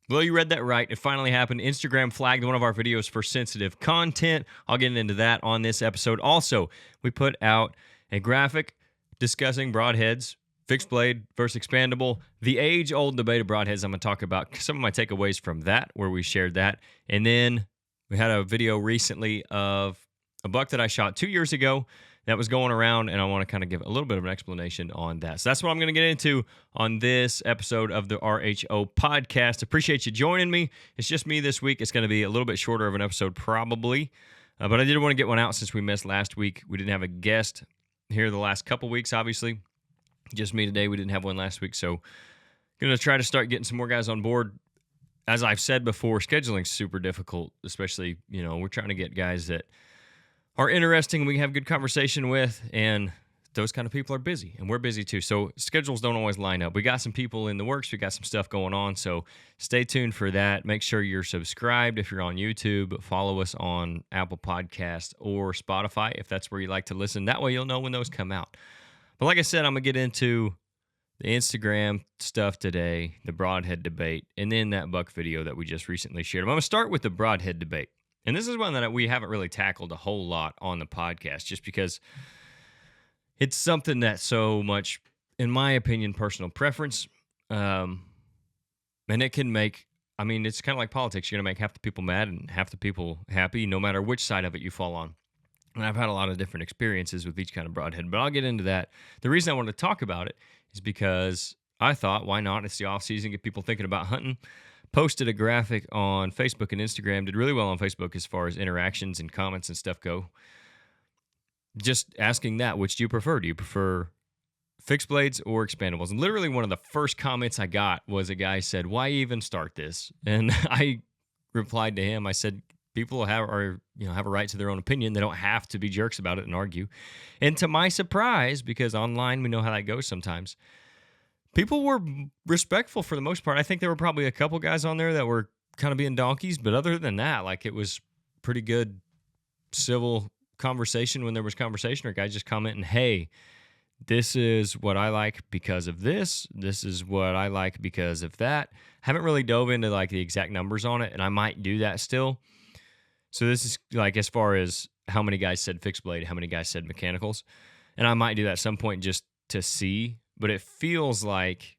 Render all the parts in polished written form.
Well, you read that right. It finally happened. Instagram flagged one of our videos for sensitive content. I'll get into that on this episode. Also, we put out a graphic discussing broadheads, fixed blade versus expandable, the age-old debate of broadheads. I'm going to talk about some of my takeaways from that, where we shared that. And then we had a video recently of a buck that I shot 2 years ago that was going around, and I want to kind of give a little bit of an explanation on that. So that's what I'm going to get into on this episode of the RHO podcast. Appreciate you joining me. It's just me this week. It's going to be a little bit shorter of an episode probably, but I did want to get one out since we missed last week. We didn't have a guest here the last couple weeks, obviously. Just me today. We didn't have one last week, so going to try to start getting some more guys on board. As I've said before, scheduling's super difficult, especially, we're trying to get guys that are interesting, we can have good conversation with, and those kind of people are busy, and we're busy too. So schedules don't always line up. We got some people in the works. We got some stuff going on, so stay tuned for that. Make sure you're subscribed if you're on YouTube. Follow us on Apple Podcasts or Spotify if that's where you like to listen. That way you'll know when those come out. But like I said, I'm going to get into the Instagram stuff today, the broadhead debate, and then that buck video that we just recently shared. I'm going to start with the broadhead debate. And this is one that we haven't really tackled a whole lot on the podcast just because it's something that's so much, in my opinion, personal preference. And it can make, it's kind of like politics. You're going to make half the people mad and half the people happy, no matter which side of it you fall on. And I've had a lot of different experiences with each kind of broadhead, but I'll get into that. The reason I wanted to talk about it is because I thought, why not? It's the off season, get people thinking about hunting. Posted a graphic on Facebook and Instagram, did really well on Facebook as far as interactions and comments and stuff go. Just asking that, which do you prefer? Do you prefer fixed blades or expandables? And literally one of the first comments I got was a guy said, why even start this? And I replied to him, I said, people have a right to their own opinion. They don't have to be jerks about it and argue. And to my surprise, because online we know how that goes sometimes, people were respectful for the most part. I think there were probably a couple guys on there that were kind of being donkeys, but other than that, it was pretty good civil conversation when there was conversation, or guys just commenting, hey, this is what I like because of this. This is what I like because of that. Haven't really dove into the exact numbers on it, and I might do that still. So this is as far as how many guys said fixed blade, how many guys said mechanicals, and I might do that at some point just to see. But it feels like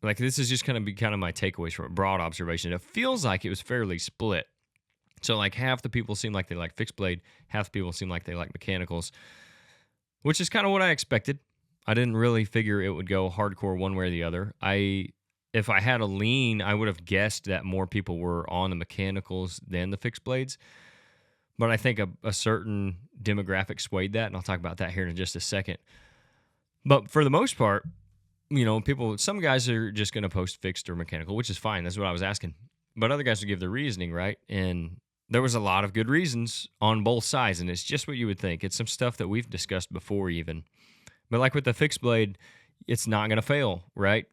this is just going to be kind of my takeaways from a broad observation. It feels like it was fairly split. So half the people seem like they like fixed blade, half the people seem like they like mechanicals, which is kind of what I expected. I didn't really figure it would go hardcore one way or the other. If I had a lean, I would have guessed that more people were on the mechanicals than the fixed blades. But I think a certain demographic swayed that, and I'll talk about that here in just a second. But for the most part, some guys are just going to post fixed or mechanical, which is fine. That's what I was asking. But other guys would give their reasoning, right? And there was a lot of good reasons on both sides, and it's just what you would think. It's some stuff that we've discussed before even. But with the fixed blade, it's not going to fail, right?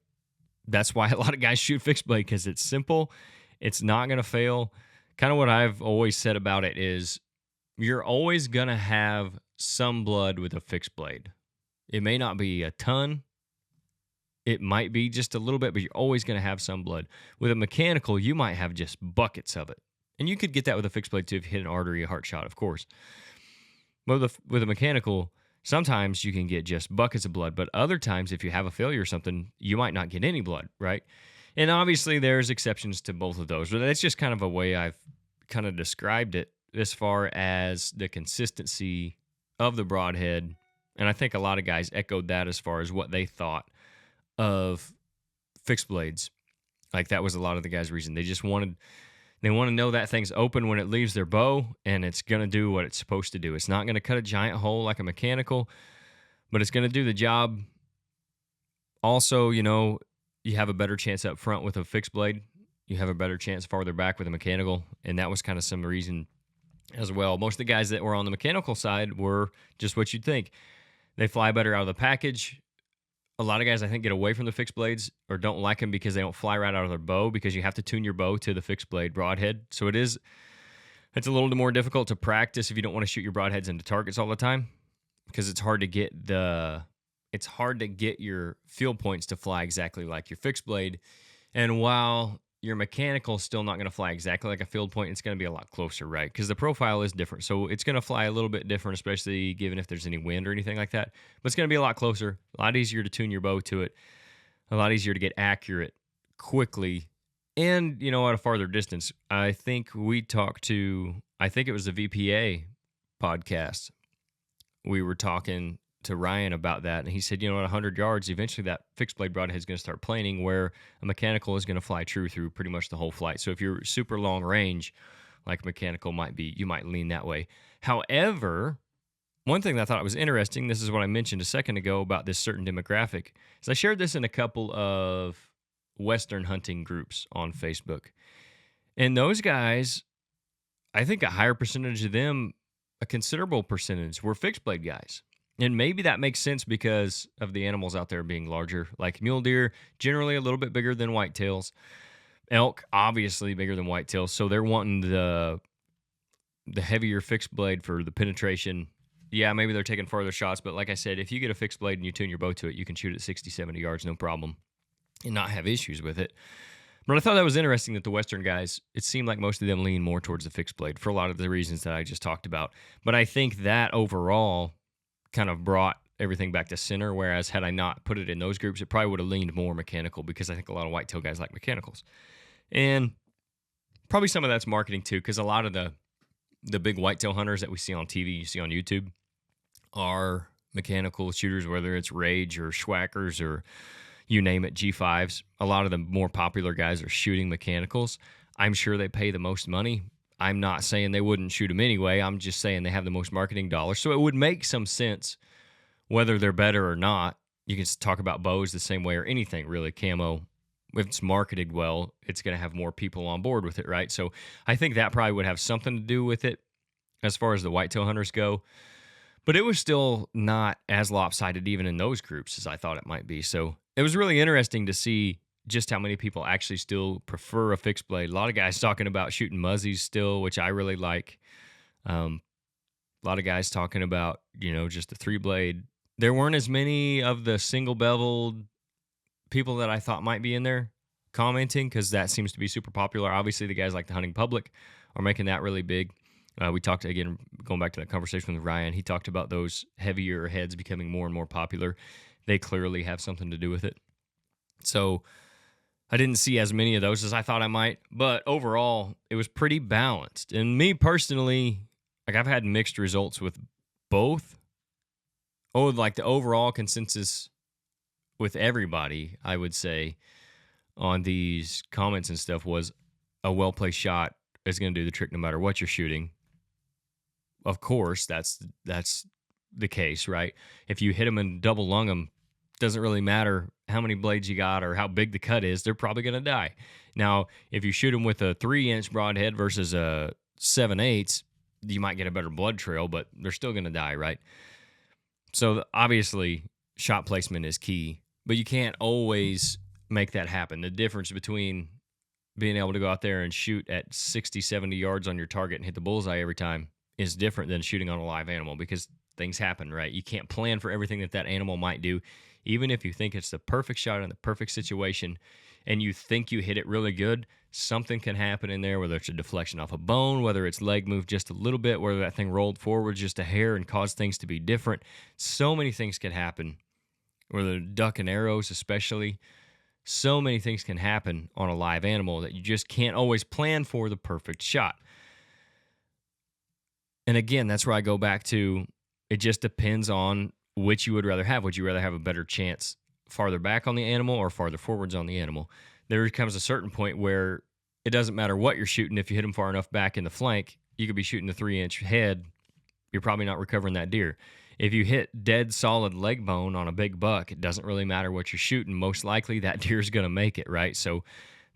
That's why a lot of guys shoot fixed blade, because it's simple. It's not going to fail. Kind of what I've always said about it is you're always going to have some blood with a fixed blade. It may not be a ton. It might be just a little bit, but you're always going to have some blood. With a mechanical, you might have just buckets of it. And you could get that with a fixed blade too if you hit an artery, a heart shot, of course. But with a mechanical, sometimes you can get just buckets of blood. But other times, if you have a failure or something, you might not get any blood, right? And obviously, there's exceptions to both of those. But that's just kind of a way I've kind of described it as far as the consistency of the broadhead. And I think a lot of guys echoed that as far as what they thought of fixed blades. That was a lot of the guys' reason. They want to know that thing's open when it leaves their bow, and it's going to do what it's supposed to do. It's not going to cut a giant hole like a mechanical, but it's going to do the job. Also, you have a better chance up front with a fixed blade. You have a better chance farther back with a mechanical, and that was kind of some reason as well. Most of the guys that were on the mechanical side were just what you'd think. They fly better out of the package. A lot of guys, I think, get away from the fixed blades or don't like them because they don't fly right out of their bow, because you have to tune your bow to the fixed blade broadhead. So it's a little more difficult to practice if you don't want to shoot your broadheads into targets all the time, because it's hard to get your field points to fly exactly like your fixed blade. And while your mechanical is still not going to fly exactly like a field point. It's going to be a lot closer, right? Because the profile is different. So it's going to fly a little bit different, especially given if there's any wind or anything like that. But it's going to be a lot closer, a lot easier to tune your bow to it, a lot easier to get accurate quickly. And, at a farther distance. I think it was the VPA podcast. We were talking to Ryan about that, and he said, at 100 yards, eventually that fixed blade broadhead is going to start planing, where a mechanical is going to fly true through pretty much the whole flight. So if you're super long range, like mechanical might be, you might lean that way. However, one thing that I thought was interesting, this is what I mentioned a second ago about this certain demographic, is I shared this in a couple of Western hunting groups on Facebook. And those guys, I think a higher percentage of them, a considerable percentage, were fixed blade guys. And maybe that makes sense because of the animals out there being larger, like mule deer, generally a little bit bigger than whitetails. Elk, obviously bigger than whitetails. So they're wanting the heavier fixed blade for the penetration. Yeah, maybe they're taking farther shots. But like I said, if you get a fixed blade and you tune your bow to it, you can shoot at 60, 70 yards, no problem, and not have issues with it. But I thought that was interesting that the Western guys, it seemed like most of them lean more towards the fixed blade for a lot of the reasons that I just talked about. But I think that overall kind of brought everything back to center, whereas had I not put it in those groups, it probably would have leaned more mechanical, because I think a lot of whitetail guys like mechanicals. And probably some of that's marketing too, because a lot of the big whitetail hunters that we see on TV, you see on YouTube, are mechanical shooters, whether it's Rage or Schwackers or you name it, G5s. A lot of the more popular guys are shooting mechanicals. I'm sure they pay the most money. I'm not saying they wouldn't shoot them anyway. I'm just saying they have the most marketing dollars. So it would make some sense whether they're better or not. You can talk about bows the same way, or anything really, camo. If it's marketed well, it's going to have more people on board with it, right? So I think that probably would have something to do with it as far as the whitetail hunters go. But it was still not as lopsided even in those groups as I thought it might be. So it was really interesting to see just how many people actually still prefer a fixed blade. A lot of guys talking about shooting muzzies still, which I really like. A lot of guys talking about, just the 3-blade. There weren't as many of the single beveled people that I thought might be in there commenting, because that seems to be super popular. Obviously, the guys like the hunting public are making that really big. We talked, again, going back to that conversation with Ryan, he talked about those heavier heads becoming more and more popular. They clearly have something to do with it. So I didn't see as many of those as I thought I might, but overall, it was pretty balanced. And me personally, I've had mixed results with both. Like the overall consensus with everybody, I would say, on these comments and stuff was a well-placed shot is going to do the trick no matter what you're shooting. Of course, that's the case, right? If you hit them and double lung them, doesn't really matter how many blades you got or how big the cut is, they're probably going to die. Now, if you shoot them with a 3-inch broadhead versus a 7/8, you might get a better blood trail, but they're still going to die, right? So obviously, shot placement is key, but you can't always make that happen. The difference between being able to go out there and shoot at 60, 70 yards on your target and hit the bullseye every time is different than shooting on a live animal, because things happen, right? You can't plan for everything that animal might do. Even if you think it's the perfect shot in the perfect situation and you think you hit it really good, something can happen in there, whether it's a deflection off a bone, whether its leg moved just a little bit, whether that thing rolled forward just a hair and caused things to be different. So many things can happen, whether duck and arrows especially. So many things can happen on a live animal that you just can't always plan for the perfect shot. And again, that's where I go back to, it just depends on which you would rather have. Would you rather have a better chance farther back on the animal or farther forwards on the animal? There comes a certain point where it doesn't matter what you're shooting. If you hit them far enough back in the flank, you could be shooting a 3-inch head. You're probably not recovering that deer. If you hit dead solid leg bone on a big buck, it doesn't really matter what you're shooting. Most likely that deer's going to make it, right? So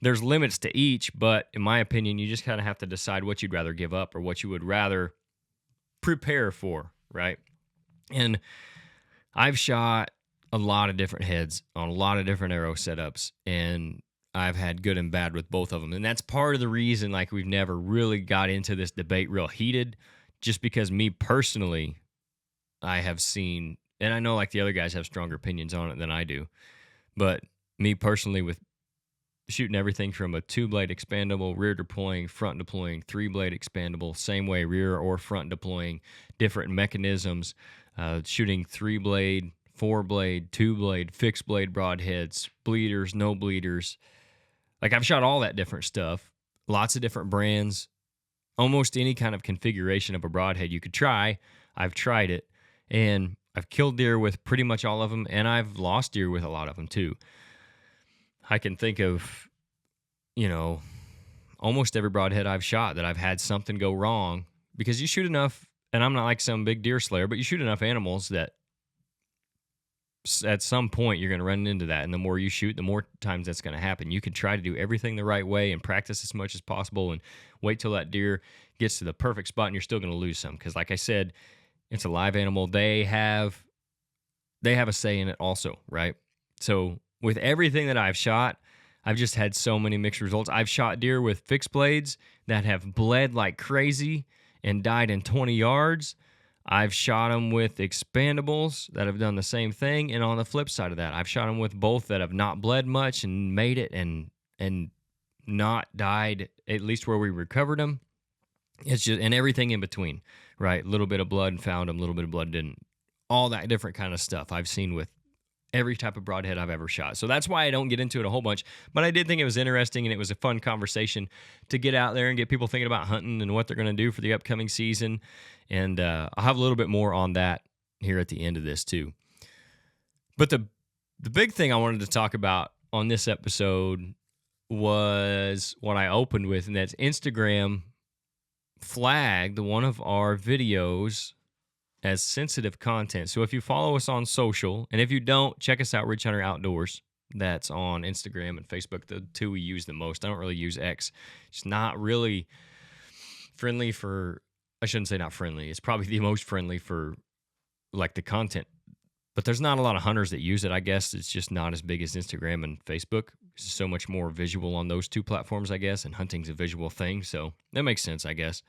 there's limits to each, but in my opinion, you just kind of have to decide what you'd rather give up or what you would rather prepare for, right? And I've shot a lot of different heads on a lot of different arrow setups, and I've had good and bad with both of them. And that's part of the reason, we've never really got into this debate real heated, just because me personally, I have seen, and I know the other guys have stronger opinions on it than I do, but me personally, with shooting everything from a 2-blade expandable, rear deploying, front deploying, 3-blade expandable, same way, rear or front deploying, different mechanisms, shooting 3-blade, 4-blade, 2-blade, fixed blade broadheads, bleeders, no bleeders. Like, I've shot all that different stuff, lots of different brands, almost any kind of configuration of a broadhead you could try. I've tried it, and I've killed deer with pretty much all of them, and I've lost deer with a lot of them too. I can think of, almost every broadhead I've shot that I've had something go wrong, because you shoot enough, and I'm not like some big deer slayer, but you shoot enough animals that at some point you're going to run into that. And the more you shoot, the more times that's going to happen. You can try to do everything the right way and practice as much as possible and wait till that deer gets to the perfect spot, and you're still going to lose some. Because like I said, it's a live animal. They have a say in it also, right? So with everything that I've shot, I've just had so many mixed results. I've shot deer with fixed blades that have bled like crazy and died in 20 yards. I've shot them with expandables that have done the same thing. And on the flip side of that, I've shot them with both that have not bled much and made it and not died, at least where we recovered them. It's just, and everything in between, right? A little bit of blood and found them, a little bit of blood didn't. All that different kind of stuff I've seen with every type of broadhead I've ever shot. So that's why I don't get into it a whole bunch. But I did think it was interesting, and it was a fun conversation to get out there and get people thinking about hunting and what they're going to do for the upcoming season. And I'll have a little bit more on that here at the end of this too. But the big thing I wanted to talk about on this episode was what I opened with, and that's Instagram flagged one of our videos as sensitive content. So if you follow us on social, and if you don't, check us out, Ridgehunteroutdoors. That's on Instagram and Facebook, the two we use the most. I don't really use X. It's not really friendly for, I shouldn't say not friendly. It's probably the most friendly for like the content. But there's not a lot of hunters that use it. I guess it's just not as big as Instagram and Facebook. It's so much more visual on those two platforms, I guess, and hunting's a visual thing. So that makes sense, I guess.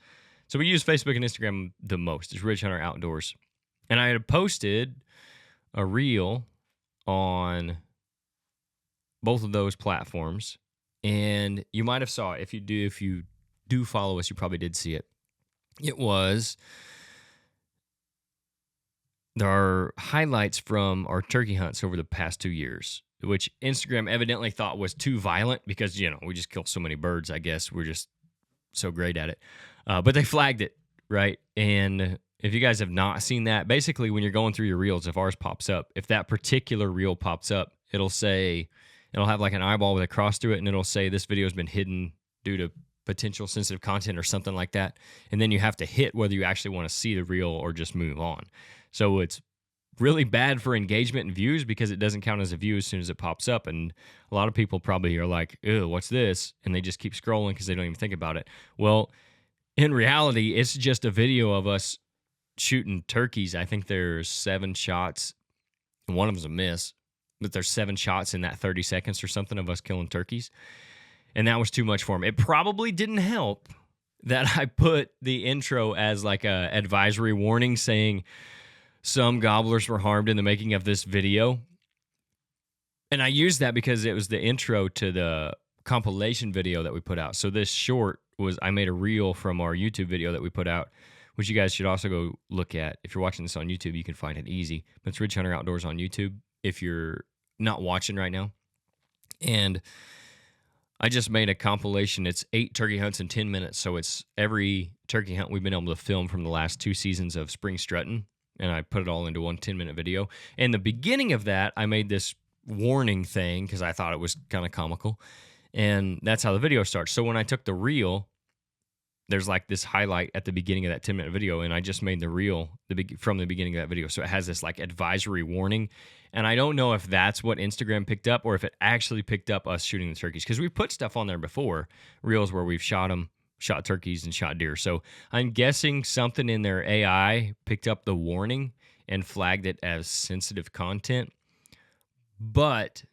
So we use Facebook and Instagram the most. It's Ridgehunteroutdoors. And I had posted a reel on both of those platforms. And you might have saw it. If you do follow us, you probably did see it. It was, there are highlights from our turkey hunts over the past 2 years, which Instagram evidently thought was too violent because, we just kill so many birds, I guess. We're just so great at it. But they flagged it, right? And if you guys have not seen that, basically when you're going through your reels, if ours pops up, if that particular reel pops up, it'll have like an eyeball with a cross through it, and it'll say this video has been hidden due to potential sensitive content or something like that. And then you have to hit whether you actually want to see the reel or just move on. So it's really bad for engagement and views because it doesn't count as a view as soon as it pops up. And a lot of people probably are like, ew, what's this? And they just keep scrolling because they don't even think about it. Well, in reality, it's just a video of us shooting turkeys. I think there's 7 shots, and one of them's a miss, but there's 7 shots in that 30 seconds or something of us killing turkeys. And that was too much for him. It probably didn't help that I put the intro as like a advisory warning saying some gobblers were harmed in the making of this video. And I used that because it was the intro to the compilation video that we put out. So this short was, I made a reel from our YouTube video that we put out, which you guys should also go look at. If you're watching this on YouTube, you can find it easy. But it's Ridgehunteroutdoors on YouTube if you're not watching right now. And I just made a compilation. It's 8 turkey hunts in 10 minutes. So it's every turkey hunt we've been able to film from the last 2 seasons of spring strutting. And I put it all into one 10-minute video. And the beginning of that, I made this warning thing because I thought it was kind of comical. And that's how the video starts. So when I took the reel, there's like this highlight at the beginning of that 10-minute video, and I just made the reel from the beginning of that video. So it has this like advisory warning. And I don't know if that's what Instagram picked up or if it actually picked up us shooting the turkeys, because we've put stuff on there before, reels where we've shot turkeys and shot deer. So I'm guessing something in their AI picked up the warning and flagged it as sensitive content. But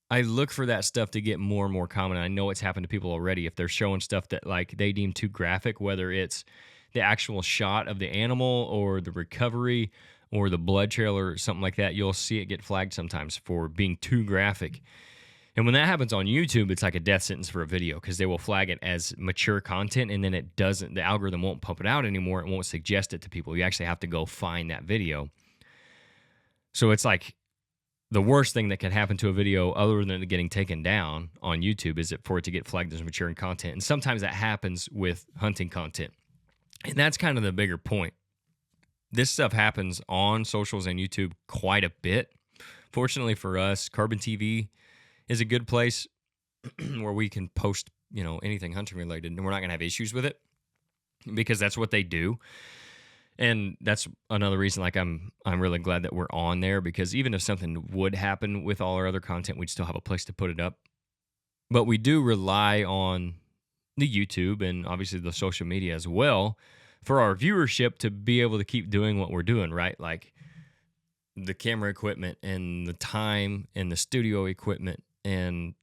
I look for that stuff to get more and more common. I know it's happened to people already. If they're showing stuff that like they deem too graphic, whether it's the actual shot of the animal or the recovery or the blood trail or something like that, you'll see it get flagged sometimes for being too graphic. And when that happens on YouTube, it's like a death sentence for a video because they will flag it as mature content, and then the algorithm won't pump it out anymore. It won't suggest it to people. You actually have to go find that video. So it's like the worst thing that can happen to a video other than it getting taken down on YouTube is for it to get flagged as maturing content. And sometimes that happens with hunting content. And that's kind of the bigger point. This stuff happens on socials and YouTube quite a bit. Fortunately for us, Carbon TV is a good place where we can post, anything hunting related, and we're not going to have issues with it because that's what they do. And that's another reason, like, I'm really glad that we're on there, because even if something would happen with all our other content, we'd still have a place to put it up. But we do rely on the YouTube and obviously the social media as well for our viewership to be able to keep doing what we're doing, right? Like the camera equipment and the time and the studio equipment and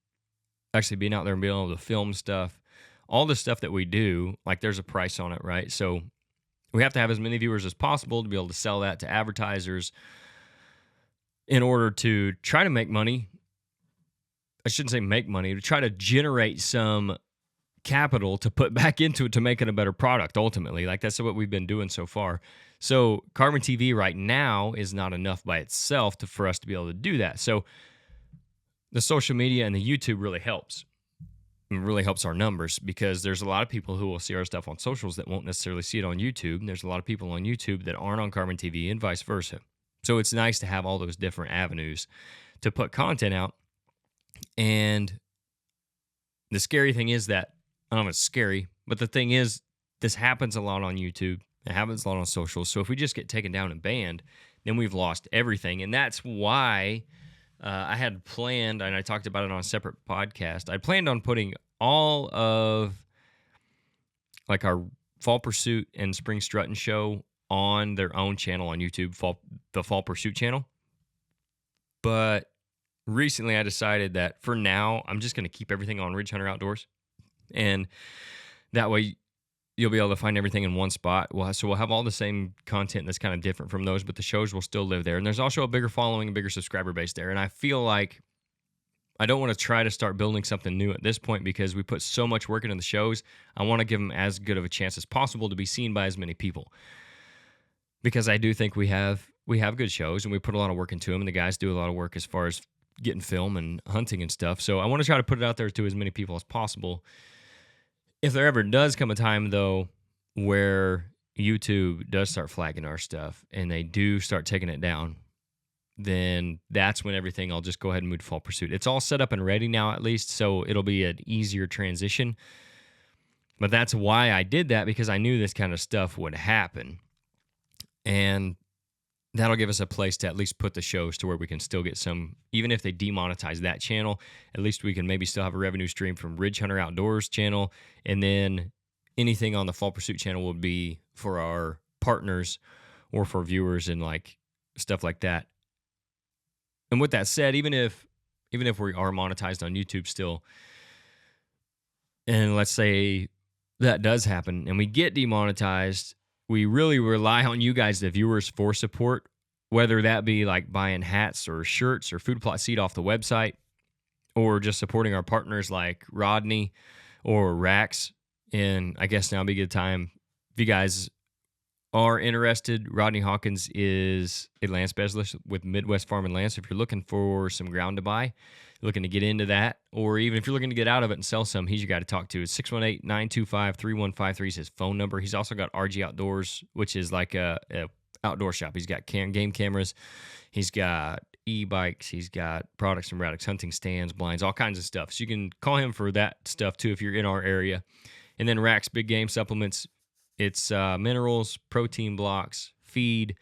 actually being out there and being able to film stuff. All the stuff that we do, like, there's a price on it, right? So we have to have as many viewers as possible to be able to sell that to advertisers in order to try to make money. I shouldn't say make money, to try to generate some capital to put back into it to make it a better product ultimately. Like, that's what we've been doing so far. So Carbon TV right now is not enough by itself for us to be able to do that. So the social media and the YouTube really helps. It really helps our numbers because there's a lot of people who will see our stuff on socials that won't necessarily see it on YouTube. And there's a lot of people on YouTube that aren't on Carbon TV and vice versa. So it's nice to have all those different avenues to put content out. And the scary thing is that, I don't know if it's scary, but the thing is, this happens a lot on YouTube. It happens a lot on socials. So if we just get taken down and banned, then we've lost everything. And that's why I had planned, and I talked about it on a separate podcast, I planned on putting all of like our Fall Pursuit and Spring Strutting show on their own channel on YouTube, the Fall Pursuit channel. But recently I decided that for now, I'm just going to keep everything on Ridge Hunter Outdoors. And that way you'll be able to find everything in one spot. So we'll have all the same content that's kind of different from those, but the shows will still live there. And there's also a bigger following, a bigger subscriber base there. And I feel like I don't want to try to start building something new at this point because we put so much work into the shows. I want to give them as good of a chance as possible to be seen by as many people. Because I do think we have good shows and we put a lot of work into them, and the guys do a lot of work as far as getting film and hunting and stuff. So I want to try to put it out there to as many people as possible. If there ever does come a time, though, where YouTube does start flagging our stuff and they do start taking it down, then that's when I'll just go ahead and move to Fall Pursuit. It's all set up and ready now, at least, so it'll be an easier transition. But that's why I did that, because I knew this kind of stuff would happen. And that'll give us a place to at least put the shows to where we can still get some, even if they demonetize that channel, at least we can maybe still have a revenue stream from Ridge Hunter Outdoors channel. And then anything on the Fall Pursuit channel will be for our partners or for viewers and like stuff like that. And with that said, even if we are monetized on YouTube still, and let's say that does happen and we get demonetized, we really rely on you guys, the viewers, for support, whether that be like buying hats or shirts or food plot seed off the website, or just supporting our partners like Rodney or Rax. And I guess now would be a good time if you guys are interested. Rodney Hawkins is a land specialist with Midwest Farm and Land. So if you're looking for some ground to buy, looking to get into that, or even if you're looking to get out of it and sell some, he's your guy to talk to. It's 618-925-3153 is his phone number. He's also got RHO Outdoors, which is like a outdoor shop. He's got game cameras. He's got e-bikes. He's got products from Radix, hunting stands, blinds, all kinds of stuff. So you can call him for that stuff too if you're in our area. And then Rax Big Game Supplements. It's minerals, protein blocks, feed.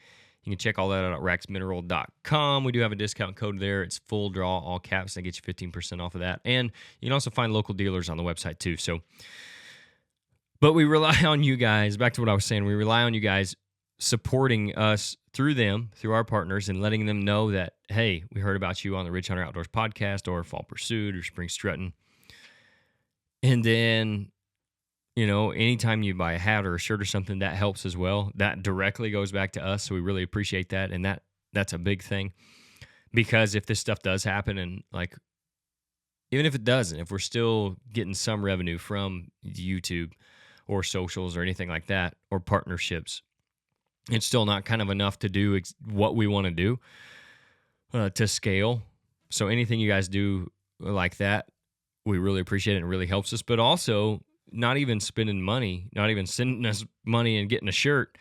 You can check all that out at raxmineral.com. We do have a discount code there. It's full draw, all caps. That gets you 15% off of that. And you can also find local dealers on the website too. So, but we rely on you guys. Back to what I was saying. We rely on you guys supporting us through them, through our partners, and letting them know that, hey, we heard about you on the Ridge Hunter Outdoors podcast or Fall Pursuit or Spring Strutting. And then, anytime you buy a hat or a shirt or something, that helps as well. That directly goes back to us, so we really appreciate that. And that's a big thing, because if this stuff does happen and like even if it doesn't, if we're still getting some revenue from YouTube or socials or anything like that, or partnerships, it's still not kind of enough to do what we want to do to scale. So anything you guys do like that, we really appreciate it and it really helps us. But also, not even spending money, not even sending us money and getting a shirt,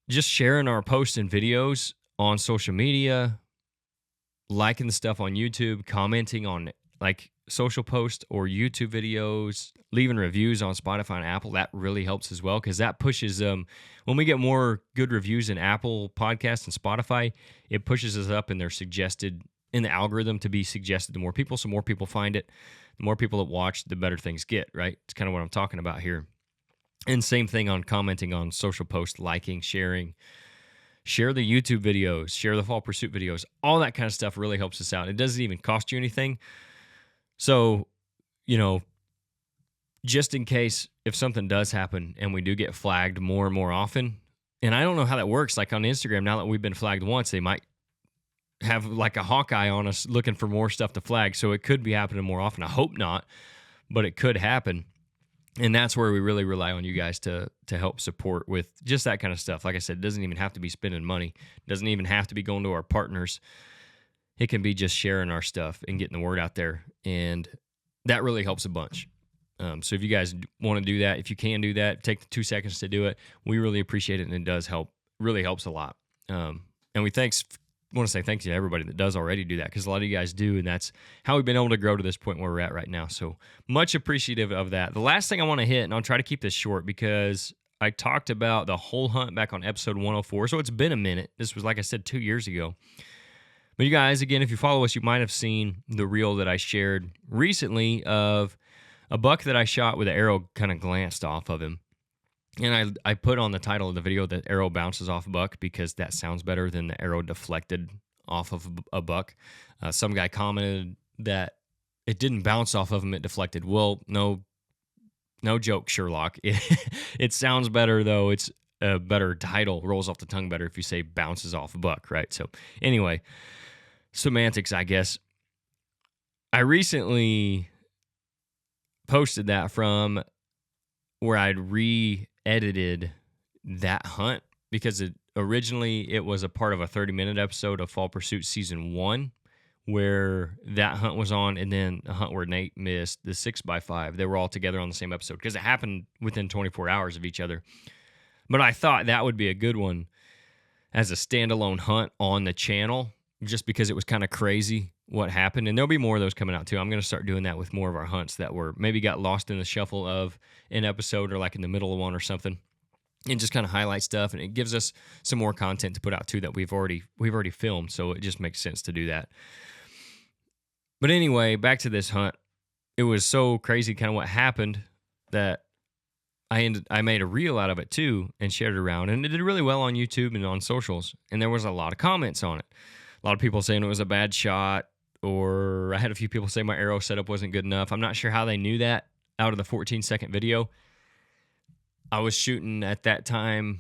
just sharing our posts and videos on social media, liking the stuff on YouTube, commenting on like social posts or YouTube videos, leaving reviews on Spotify and Apple. That really helps as well, because that pushes when we get more good reviews in Apple Podcasts and Spotify, it pushes us up in their in the algorithm to be suggested to more people. So more people find it. The more people that watch, the better things get, right? It's kind of what I'm talking about here. And same thing on commenting on social posts, liking, sharing. Share the YouTube videos, share the Fall Pursuit videos. All that kind of stuff really helps us out. It doesn't even cost you anything. So, just in case if something does happen and we do get flagged more and more often, and I don't know how that works. Like on Instagram, now that we've been flagged once, they might have like a hawkeye on us looking for more stuff to flag. So it could be happening more often. I hope not, but it could happen. And that's where we really rely on you guys to help support with just that kind of stuff. Like I said, it doesn't even have to be spending money. It doesn't even have to be going to our partners. It can be just sharing our stuff and getting the word out there. And that really helps a bunch. So if you guys want to do that, if you can do that, take the 2 seconds to do it. We really appreciate it, and it does help. Really helps a lot. And we want to say thank you to everybody that does already do that, because a lot of you guys do, and that's how we've been able to grow to this point where we're at right now. So much appreciative of that. The last thing I want to hit, and I'll try to keep this short because I talked about the whole hunt back on episode 104, so it's been a minute. This was, like I said, 2 years ago. But you guys, again, if you follow us, you might have seen the reel that I shared recently of a buck that I shot with an arrow kind of glanced off of him. And I put on the title of the video that arrow bounces off a buck, because that sounds better than the arrow deflected off of a buck. Some guy commented that it didn't bounce off of him, it deflected. Well, no joke, Sherlock. It sounds better, though. It's a better title, rolls off the tongue better if you say bounces off a buck, right? So anyway, semantics, I guess. I recently posted that from where I'd re-edited that hunt, because originally it was a part of a 30-minute episode of Fall Pursuit Season 1, where that hunt was on, and then a hunt where Nate missed the 6x5. They were all together on the same episode, because it happened within 24 hours of each other. But I thought that would be a good one as a standalone hunt on the channel, just because it was kind of crazy what happened. And there'll be more of those coming out too. I'm going to start doing that with more of our hunts that were maybe got lost in the shuffle of an episode, or like in the middle of one or something, and just kind of highlight stuff. And it gives us some more content to put out too that we've already filmed. So it just makes sense to do that. But anyway, back to this hunt. It was so crazy kind of what happened that I made a reel out of it too and shared it around, and it did really well on YouTube and on socials. And there was a lot of comments on it. A lot of people saying it was a bad shot, or I had a few people say my arrow setup wasn't good enough. I'm not sure how they knew that out of the 14-second video. I was shooting at that time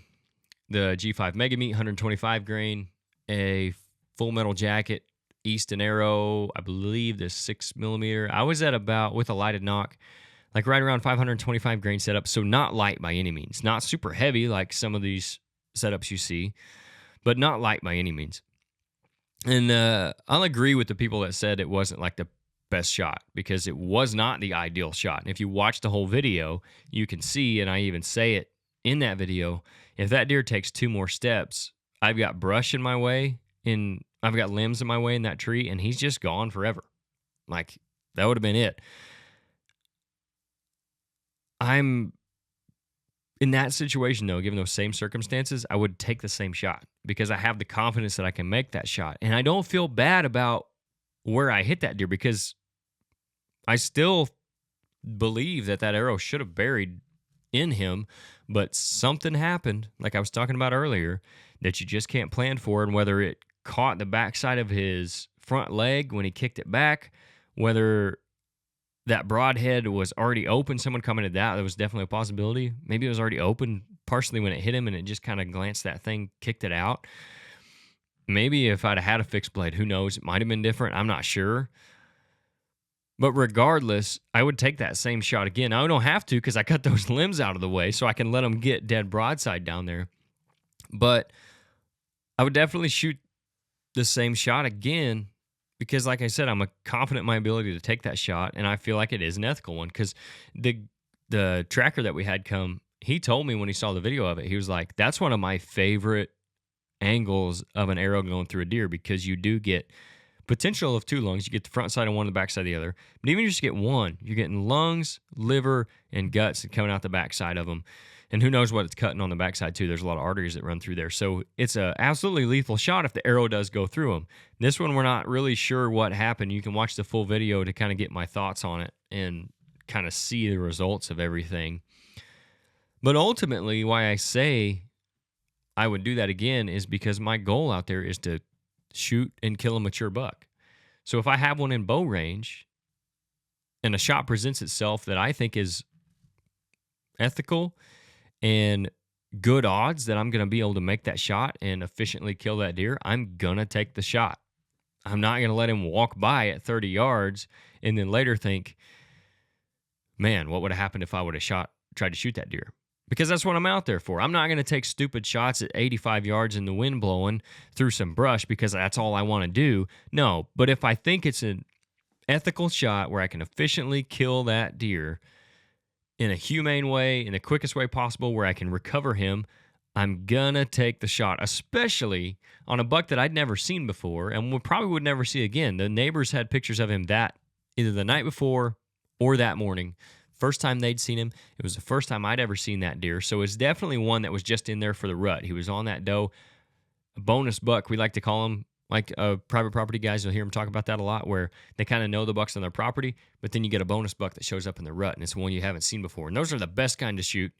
the G5 Mega Meat 125 grain, a full metal jacket, Easton arrow, I believe the 6mm. I was at about, with a lighted knock, like right around 525 grain setup. So not light by any means. Not super heavy like some of these setups you see, but not light by any means. And I'll agree with the people that said it wasn't like the best shot, because it was not the ideal shot. And if you watch the whole video, you can see, and I even say it in that video, if that deer takes 2 more steps, I've got brush in my way, I've got limbs in my way in that tree, and he's just gone forever. Like, that would have been it. I'm in that situation, though, given those same circumstances, I would take the same shot, because I have the confidence that I can make that shot. And I don't feel bad about where I hit that deer, because I still believe that arrow should have buried in him, but something happened, like I was talking about earlier, that you just can't plan for. And whether it caught the backside of his front leg when he kicked it back, whether that broadhead was already open, someone commented that was definitely a possibility. Maybe it was already open partially when it hit him, and it just kind of glanced that thing, kicked it out. Maybe if I'd had a fixed blade, who knows? It might have been different. I'm not sure. But regardless, I would take that same shot again. I don't have to because I cut those limbs out of the way so I can let them get dead broadside down there. But I would definitely shoot the same shot again because, like I said, I'm confident in my ability to take that shot, and I feel like it is an ethical one because the tracker that we had come, he told me when he saw the video of it, he was like, that's one of my favorite angles of an arrow going through a deer because you do get potential of two lungs. You get the front side of one, the back side of the other. But even if you just get one, you're getting lungs, liver, and guts coming out the back side of them. And who knows what it's cutting on the backside, too. There's a lot of arteries that run through there. So it's a absolutely lethal shot if the arrow does go through them. This one, we're not really sure what happened. You can watch the full video to kind of get my thoughts on it and kind of see the results of everything. But ultimately, why I say I would do that again is because my goal out there is to shoot and kill a mature buck. So if I have one in bow range and a shot presents itself that I think is ethical and good odds that I'm going to be able to make that shot and efficiently kill that deer, I'm going to take the shot. I'm not going to let him walk by at 30 yards and then later think, man, what would have happened if I would have tried to shoot that deer? Because that's what I'm out there for. I'm not going to take stupid shots at 85 yards in the wind blowing through some brush because that's all I want to do. No, but if I think it's an ethical shot where I can efficiently kill that deer in a humane way, in the quickest way possible, where I can recover him, I'm going to take the shot, especially on a buck that I'd never seen before and probably would never see again. The neighbors had pictures of him either the night before or that morning. First time they'd seen him. It was the first time I'd ever seen that deer. So it's definitely one that was just in there for the rut. He was on that doe, a bonus buck. We like to call him, like private property guys, you'll hear them talk about that a lot, where they kind of know the bucks on their property, but then you get a bonus buck that shows up in the rut, and it's one you haven't seen before. And those are the best kind to shoot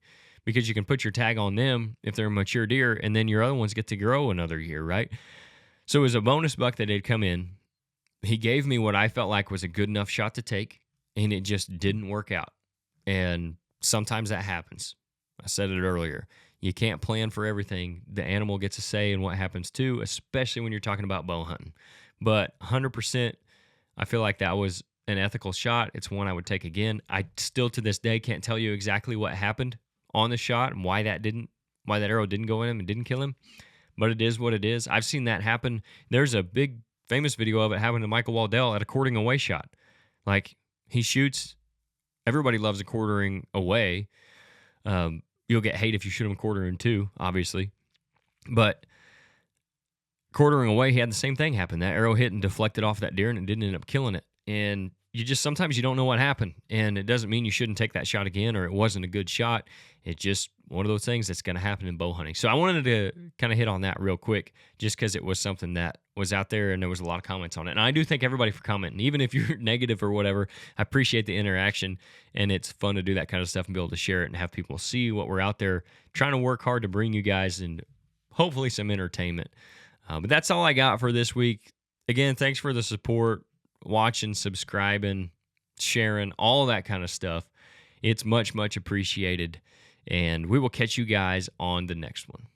because you can put your tag on them if they're a mature deer, and then your other ones get to grow another year, right? So it was a bonus buck that had come in. He gave me what I felt like was a good enough shot to take, and it just didn't work out. And sometimes that happens. I said it earlier. You can't plan for everything. The animal gets a say in what happens too, especially when you're talking about bow hunting. But 100%, I feel like that was an ethical shot. It's one I would take again. I still to this day can't tell you exactly what happened on the shot and why that arrow didn't go in him and didn't kill him. But it is what it is. I've seen that happen. There's a big famous video of it happening to Michael Waddell at a quartering away shot. Like he shoots. Everybody loves a quartering away. You'll get hate if you shoot him quartering too, obviously. But quartering away, he had the same thing happen. That arrow hit and deflected off that deer, and it didn't end up killing it. And sometimes you don't know what happened. And it doesn't mean you shouldn't take that shot again or it wasn't a good shot. It's just one of those things that's going to happen in bow hunting. So I wanted to kind of hit on that real quick just because it was something that was out there and there was a lot of comments on it. And I do thank everybody for commenting. Even if you're negative or whatever, I appreciate the interaction, and it's fun to do that kind of stuff and be able to share it and have people see what we're out there trying to work hard to bring you guys and hopefully some entertainment. But that's all I got for this week. Again, thanks for the support, watching, subscribing, sharing, all that kind of stuff. It's much, much appreciated. And we will catch you guys on the next one.